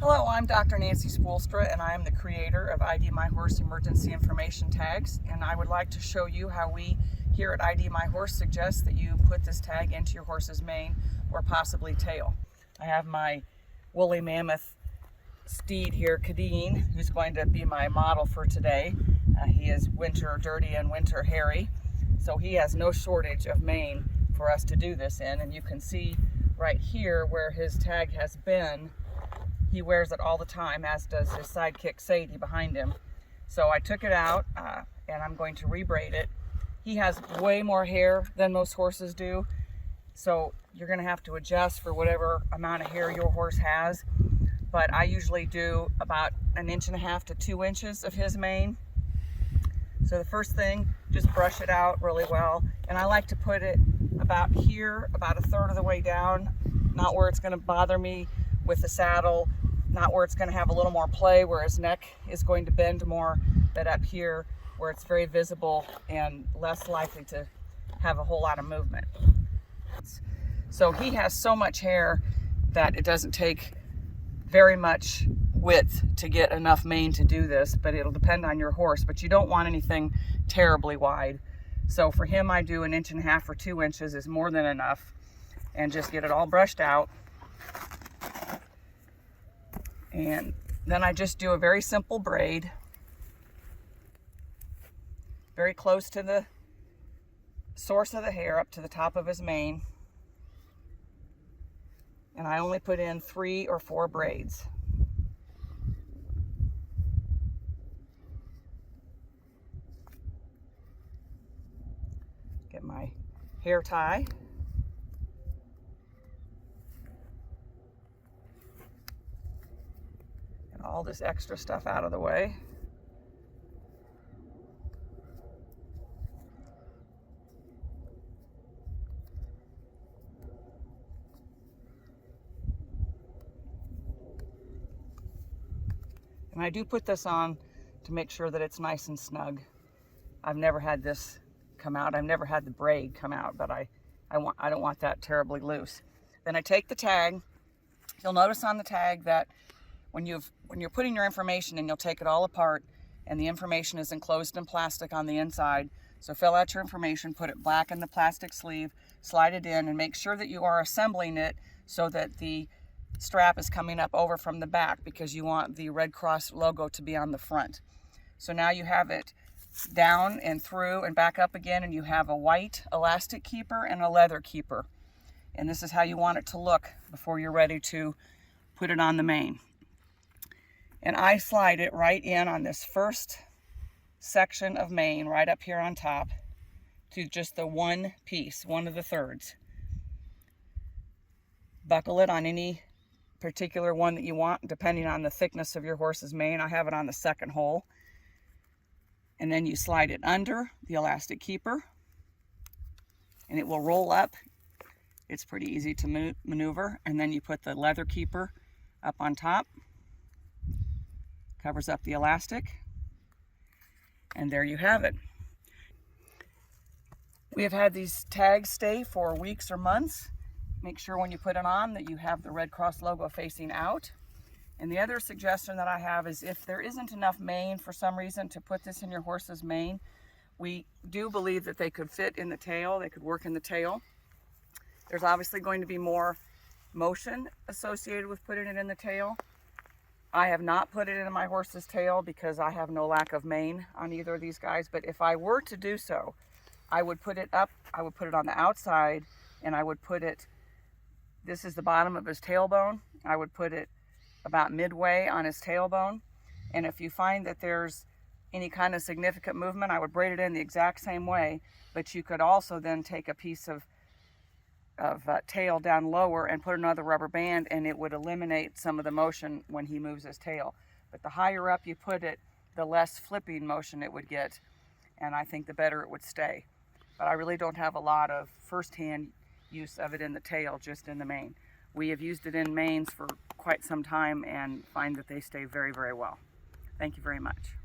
Hello, I'm Dr. Nancy Spoolstra, and I am the creator of ID My Horse Emergency Information Tags, and I would like to show you how we here at ID My Horse suggest that you put this tag into your horse's mane or possibly tail. I have my woolly mammoth steed here, Kadeen, who's going to be my model for today. He is winter dirty and winter hairy, so he has no shortage of mane for us to do this in, and you can see right here where his tag has been. He wears it all the time, as does his sidekick Sadie behind him. So I took it out and I'm going to rebraid it. He has way more hair than most horses do, so you're going to have to adjust for whatever amount of hair your horse has. But I usually do about 1.5 to 2 inches of his mane. So the first thing, just brush it out really well. And I like to put it about here, about 1/3 of the way down, not where it's going to bother me with the saddle, not where it's going to have a little more play where his neck is going to bend more, but up here where it's very visible and less likely to have a whole lot of movement. So he has so much hair that it doesn't take very much width to get enough mane to do this, but it'll depend on your horse, but you don't want anything terribly wide. So for him, I do 1.5 or 2 inches is more than enough, and just get it all brushed out. And then I just do a very simple braid, very close to the source of the hair up to the top of his mane. And I only put in 3 or 4 braids. Get my hair tie. All this extra stuff out of the way. And I do put this on to make sure that it's nice and snug. I've never had this come out. I've never had the braid come out, but I don't want that terribly loose. Then I take the tag. You'll notice on the tag that when you're putting your information in, you'll take it all apart, and the information is enclosed in plastic on the inside. So fill out your information, put it black in the plastic sleeve, slide it in, and make sure that you are assembling it so that the strap is coming up over from the back, because you want the Red Cross logo to be on the front. So now you have it down and through and back up again, and you have a white elastic keeper and a leather keeper. And this is how you want it to look before you're ready to put it on the mane. And I slide it right in on this first section of mane right up here on top to just the one piece, 1/3. Buckle it on any particular one that you want, depending on the thickness of your horse's mane. I have it on the second hole. And then you slide it under the elastic keeper, and it will roll up. It's pretty easy to maneuver. And then you put the leather keeper up on top. Covers up the elastic, and there you have it. We have had these tags stay for weeks or months. Make sure when you put it on that you have the Red Cross logo facing out. And the other suggestion that I have is, if there isn't enough mane for some reason to put this in your horse's mane, we do believe that they could fit in the tail. They could work in the tail. There's obviously going to be more motion associated with putting it in the tail. I have not put it in my horse's tail because I have no lack of mane on either of these guys. But if I were to do so, I would put it up, I would put it on the outside, and I would put it, this is the bottom of his tailbone. I would put it about midway on his tailbone. And if you find that there's any kind of significant movement, I would braid it in the exact same way. But you could also then take a piece of tail down lower and put another rubber band, and it would eliminate some of the motion when he moves his tail. But the higher up you put it, the less flipping motion it would get, and I think the better it would stay. But I really don't have a lot of first-hand use of it in the tail, just in the mane. We have used it in manes for quite some time and find that they stay very, very well. Thank you very much.